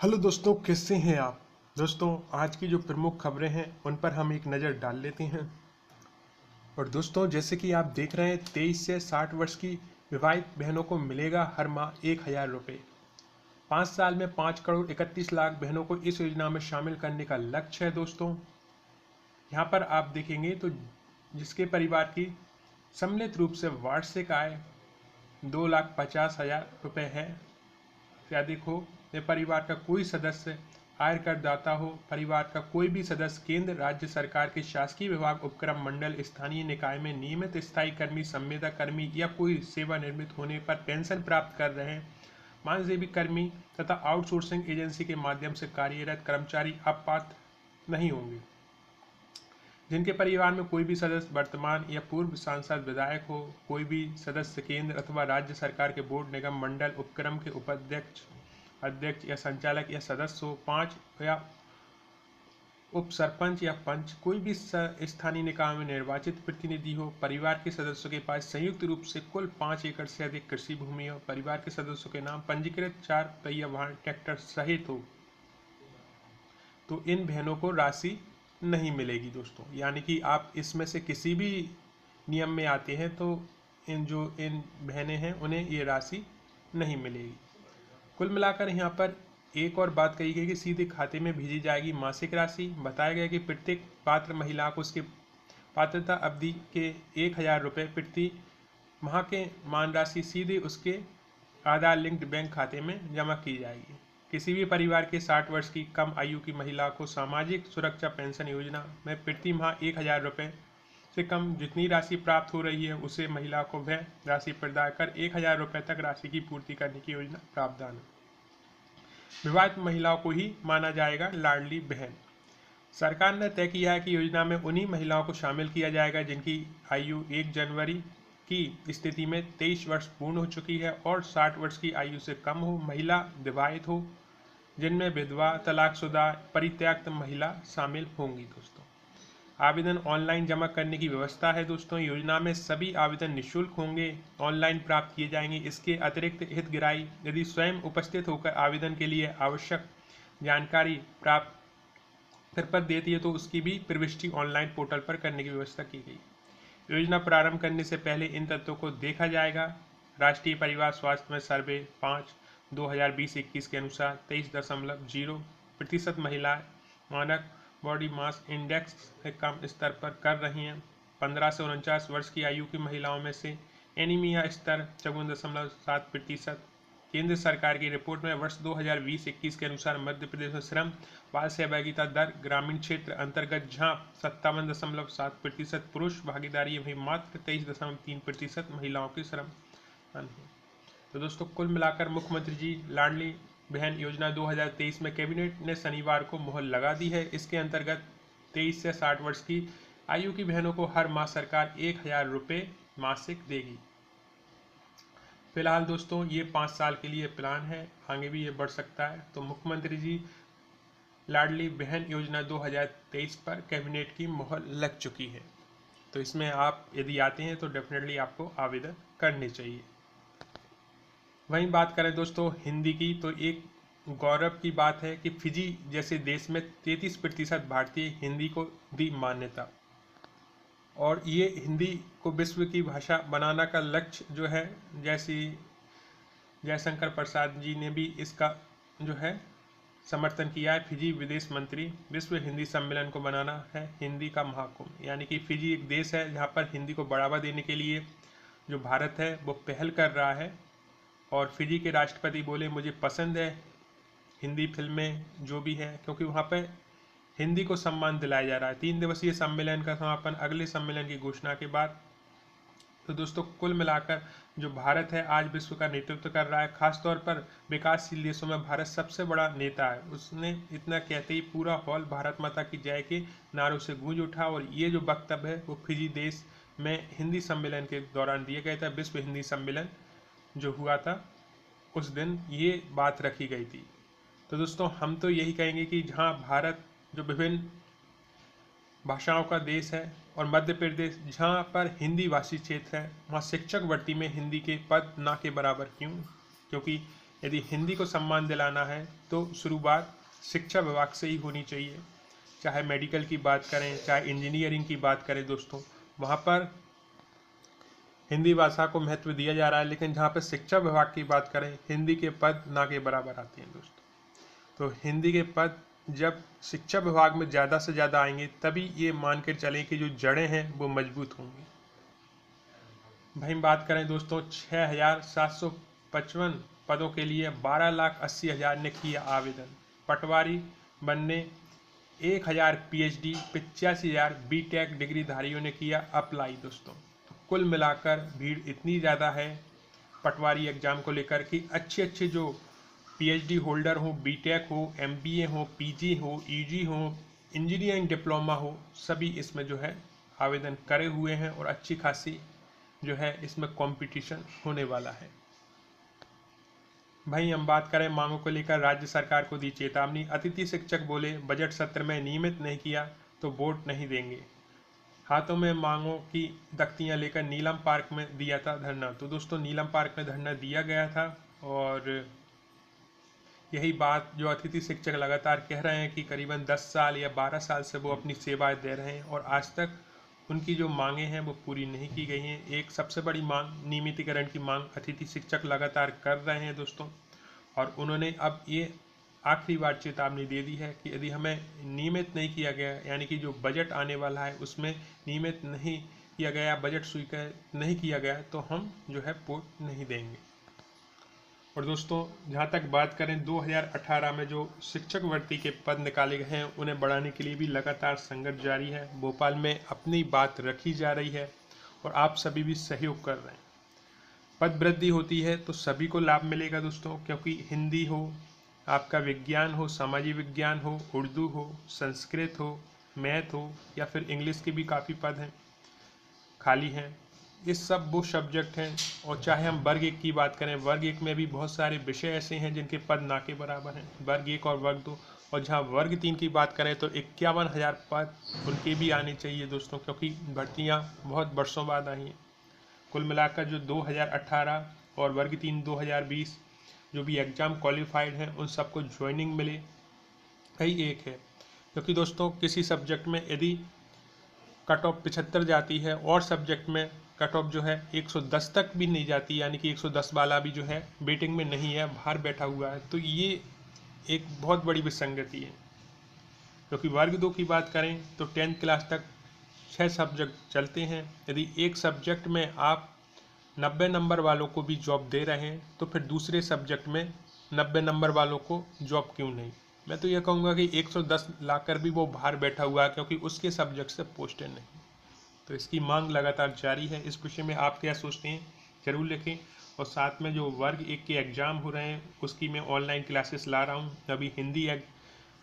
Hello दोस्तों, कैसे हैं आप। दोस्तों, आज की जो प्रमुख खबरें हैं उन पर हम एक नज़र डाल लेते हैं। और दोस्तों, जैसे कि आप देख रहे हैं, 23 से 60 वर्ष की विवाहित बहनों को मिलेगा हर माह 1,000 रुपये। 5 साल में 5,31,00,000 बहनों को इस योजना में शामिल करने का लक्ष्य है। दोस्तों, यहाँ पर आप देखेंगे तो जिसके परिवार की सम्मिलित रूप से वार्षिक आय 2,50,000 रुपये है से अधिक हो, या परिवार का कोई सदस्य आयकरदाता हो, परिवार का कोई भी सदस्य केंद्र राज्य सरकार के शासकीय विभाग, उपक्रम, मंडल, स्थानीय निकाय में नियमित स्थायी कर्मी, संविदा कर्मी या कोई सेवानिवृत्त होने पर पेंशन प्राप्त कर रहे हैं, मानसेवी कर्मी तथा आउटसोर्सिंग एजेंसी के माध्यम से कार्यरत कर्मचारी अपात्र नहीं होंगे। जिनके परिवार में कोई भी सदस्य वर्तमान या पूर्व सांसद, विधायक हो, कोई भी सदस्य केंद्र अथवा राज्य सरकार के बोर्ड, निगम, मंडल, उपक्रम के उपाध्यक्ष, अध्यक्ष या संचालक या सदस्य हो, 5 या उप सरपंच या पंच, कोई भी स्थानीय निकाय में निर्वाचित प्रतिनिधि हो, परिवार के सदस्यों के पास संयुक्त रूप से कुल 5 एकड़ से अधिक कृषि भूमि हो, परिवार के सदस्यों के नाम पंजीकृत 4 पहिया वाहन ट्रैक्टर सहित हो, तो इन बहनों को राशि नहीं मिलेगी। दोस्तों, यानी कि आप इसमें से किसी भी नियम में आते हैं तो इन बहनें हैं उन्हें ये राशि नहीं मिलेगी। कुल मिलाकर यहाँ पर एक और बात कही गई कि सीधे खाते में भेजी जाएगी मासिक राशि। बताया गया कि प्रत्येक पात्र महिला को उसके पात्रता अवधि के 1,000 रुपये प्रति माह के मान राशि सीधे उसके आधार लिंक्ड बैंक खाते में जमा की जाएगी। किसी भी परिवार के 60 वर्ष की कम आयु की महिला को सामाजिक सुरक्षा पेंशन योजना में प्रति माह 1,000 रुपये से कम जितनी राशि प्राप्त हो रही है उसे महिला को वह राशि प्रदान कर 1,000 रुपये तक राशि की पूर्ति करने की योजना प्रावधान है। विवाहित महिलाओं को ही माना जाएगा लाडली बहन। सरकार ने तय किया है कि योजना में उन्हीं महिलाओं को शामिल किया जाएगा जिनकी आयु 1 जनवरी की स्थिति में 23 वर्ष पूर्ण हो चुकी है और 60 वर्ष की आयु से कम हो, महिला विवाहित हो, जिनमें विधवा, तलाकशुदा, परित्यक्त महिला शामिल होंगी। दोस्तों, आवेदन ऑनलाइन जमा करने की व्यवस्था है। दोस्तों, योजना में सभी आवेदन निःशुल्क होंगे, ऑनलाइन प्राप्त किए जाएंगे। इसके अतिरिक्त हितग्राही यदि स्वयं उपस्थित होकर आवेदन के लिए आवश्यक जानकारी प्राप्त कर देती है तो उसकी भी प्रविष्टि ऑनलाइन पोर्टल पर करने की व्यवस्था की गई। योजना प्रारंभ करने से पहले इन तत्वों को देखा जाएगा। राष्ट्रीय परिवार स्वास्थ्य में सर्वे 5/2020-21 के अनुसार 23.0% महिलाएं मानक बॉडी मास इंडेक्स से कम स्तर पर कर रही हैं। 15 से 49 वर्ष की आयु की महिलाओं में से एनीमिया स्तर 54.7%। केंद्र सरकार की रिपोर्ट में वर्ष 2020-21 के अनुसार मध्य प्रदेश में श्रम बाल सहभागिता दर ग्रामीण क्षेत्र अंतर्गत जहां 57.7% पुरुष भागीदारी वहीं मात्र 23.3% महिलाओं की श्रम है। तो दोस्तों, कुल मिलाकर मुख्यमंत्री जी लाडली बहन योजना 2023 में कैबिनेट ने शनिवार को मुहर लगा दी है। इसके अंतर्गत 23 से 60 वर्ष की आयु की बहनों को हर माह सरकार 1,000 रुपये मासिक देगी। फिलहाल दोस्तों, ये 5 साल के लिए प्लान है, आगे भी ये बढ़ सकता है। तो मुख्यमंत्री जी लाडली बहन योजना 2023 पर कैबिनेट की मुहर लग चुकी है। तो इसमें आप यदि आते हैं तो डेफिनेटली आपको आवेदन करने चाहिए। वहीं बात करें दोस्तों हिंदी की, तो एक गौरव की बात है कि फिजी जैसे देश में 33% भारतीय हिंदी को दी मान्यता, और ये हिंदी को विश्व की भाषा बनाना का लक्ष्य जो है, जयशंकर प्रसाद जी ने भी इसका जो है समर्थन किया है। फिजी विदेश मंत्री विश्व हिंदी सम्मेलन को बनाना है हिंदी का महाकुंभ, यानी कि फिजी एक देश है जहाँ पर हिंदी को बढ़ावा देने के लिए जो भारत है वो पहल कर रहा है। और फिजी के राष्ट्रपति बोले मुझे पसंद है हिंदी फिल्में जो भी है, क्योंकि वहाँ पर हिंदी को सम्मान दिलाया जा रहा है। 3 दिवसीय सम्मेलन का समापन अगले सम्मेलन की घोषणा के बाद। तो दोस्तों, कुल मिलाकर जो भारत है आज विश्व का नेतृत्व कर रहा है, खासतौर पर विकासशील देशों में भारत सबसे बड़ा नेता है। उसने इतना कहते ही पूरा हॉल भारत माता की जय के नारों से गूंज उठा। और ये जो वक्तव्य है वो फिजी देश में हिंदी सम्मेलन के दौरान दिया गया था। विश्व हिंदी सम्मेलन जो हुआ था उस दिन ये बात रखी गई थी। तो दोस्तों, हम तो यही कहेंगे कि जहाँ भारत जो विभिन्न भाषाओं का देश है और मध्य प्रदेश जहाँ पर हिंदी भाषी क्षेत्र है, वहाँ शिक्षक भर्ती में हिंदी के पद ना के बराबर क्यों? क्योंकि यदि हिंदी को सम्मान दिलाना है तो शुरुआत शिक्षा विभाग से ही होनी चाहिए। चाहे मेडिकल की बात करें, चाहे इंजीनियरिंग की बात करें दोस्तों, वहाँ पर हिंदी भाषा को महत्व दिया जा रहा है, लेकिन जहाँ पर शिक्षा विभाग की बात करें, हिंदी के पद ना के बराबर आते हैं दोस्तों। तो हिंदी के पद जब शिक्षा विभाग में ज़्यादा से ज़्यादा आएंगे तभी ये मान कर चलें कि जो जड़ें हैं वो मजबूत होंगी। भाई बात करें दोस्तों, 6,755 पदों के लिए 12,80,000 ने किया आवेदन। पटवारी बनने 1,000 PhD, 85,000 BTech डिग्रीधारियों ने किया अप्लाई दोस्तों। तो कुल मिलाकर भीड़ इतनी ज़्यादा है पटवारी एग्ज़ाम को लेकर कि अच्छे जो PhD होल्डर हो, BTech हो, MBA हो, PG हो, EG हो, इंजीनियरिंग डिप्लोमा हो, सभी इसमें जो है आवेदन करे हुए हैं और अच्छी खासी जो है इसमें कंपटीशन होने वाला है। भाई हम बात करें मांगों को लेकर, राज्य सरकार को दी चेतावनी। अतिथि शिक्षक बोले बजट सत्र में नियमित नहीं किया तो वोट नहीं देंगे। हाथों में मांगों की तख्तियां लेकर नीलम पार्क में दिया था धरना। तो दोस्तों नीलम पार्क में धरना दिया गया था और यही बात जो अतिथि शिक्षक लगातार कह रहे हैं कि करीबन 10 साल या 12 साल से वो अपनी सेवाएं दे रहे हैं और आज तक उनकी जो मांगें हैं वो पूरी नहीं की गई हैं। एक सबसे बड़ी मांग नियमितीकरण की मांग अतिथि शिक्षक लगातार कर रहे हैं दोस्तों, और उन्होंने अब ये आखिरी बार चेतावनी दे दी है कि यदि हमें नियमित नहीं किया गया, यानी कि जो बजट आने वाला है उसमें नियमित नहीं किया गया, बजट स्वीकार नहीं किया गया, तो हम जो है वोट नहीं देंगे। और दोस्तों जहाँ तक बात करें 2018 में जो शिक्षक भर्ती के पद निकाले गए हैं उन्हें बढ़ाने के लिए भी लगातार संघर्ष जारी है। भोपाल में अपनी बात रखी जा रही है और आप सभी भी सहयोग कर रहे हैं। पद वृद्धि होती है तो सभी को लाभ मिलेगा दोस्तों, क्योंकि हिंदी हो, आपका विज्ञान हो, सामाजिक विज्ञान हो, उर्दू हो, संस्कृत हो, मैथ हो या फिर इंग्लिश के भी काफ़ी पद हैं खाली हैं। ये सब वो सब्जेक्ट हैं। और चाहे हम वर्ग 1 की बात करें, वर्ग 1 में भी बहुत सारे विषय ऐसे हैं जिनके पद ना के बराबर हैं, वर्ग 1 और वर्ग 2। और जहाँ वर्ग 3 की बात करें तो 51,000 पद उनके भी आने चाहिए दोस्तों, क्योंकि भर्तियाँ बहुत वर्षों बाद आई हैं। कुल मिलाकर जो 2018 और वर्ग 3 2020 जो भी एग्ज़ाम क्वालिफाइड हैं उन सबको ज्वाइनिंग मिले कई एक है। क्योंकि दोस्तों किसी सब्जेक्ट में यदि कट ऑफ 75 जाती है और सब्जेक्ट में कट ऑफ जो है 110 तक भी नहीं जाती, यानी कि 110 वाला भी जो है वेटिंग में नहीं है, बाहर बैठा हुआ है, तो ये एक बहुत बड़ी विसंगति है। क्योंकि वर्ग 2 की बात करें तो 10th क्लास तक 6 सब्जेक्ट चलते हैं। यदि एक सब्जेक्ट में आप 90 नंबर वालों को भी जॉब दे रहे हैं तो फिर दूसरे सब्जेक्ट में 90 नंबर वालों को जॉब क्यों नहीं। मैं तो ये कहूँगा कि 110 लाकर भी वो बाहर बैठा हुआ है, क्योंकि उसके सब्जेक्ट से पोस्टें नहीं। तो इसकी मांग लगातार जारी है। इस विषय में आप क्या सोचते हैं ज़रूर लिखें। और साथ में जो वर्ग 1 के एग्ज़ाम हो रहे हैं उसकी मैं ऑनलाइन क्लासेस ला रहा हूँ। अभी हिंदी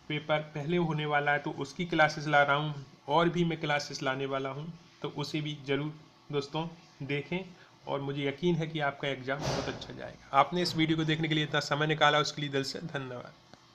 पेपर पहले होने वाला है तो उसकी क्लासेस ला रहा हूँ, और भी मैं क्लासेस लाने वाला हूँ, तो उसे भी ज़रूर दोस्तों देखें। और मुझे यकीन है कि आपका एग्ज़ाम बहुत अच्छा जाएगा। आपने इस वीडियो को देखने के लिए इतना समय निकाला, उसके लिए दिल से धन्यवाद।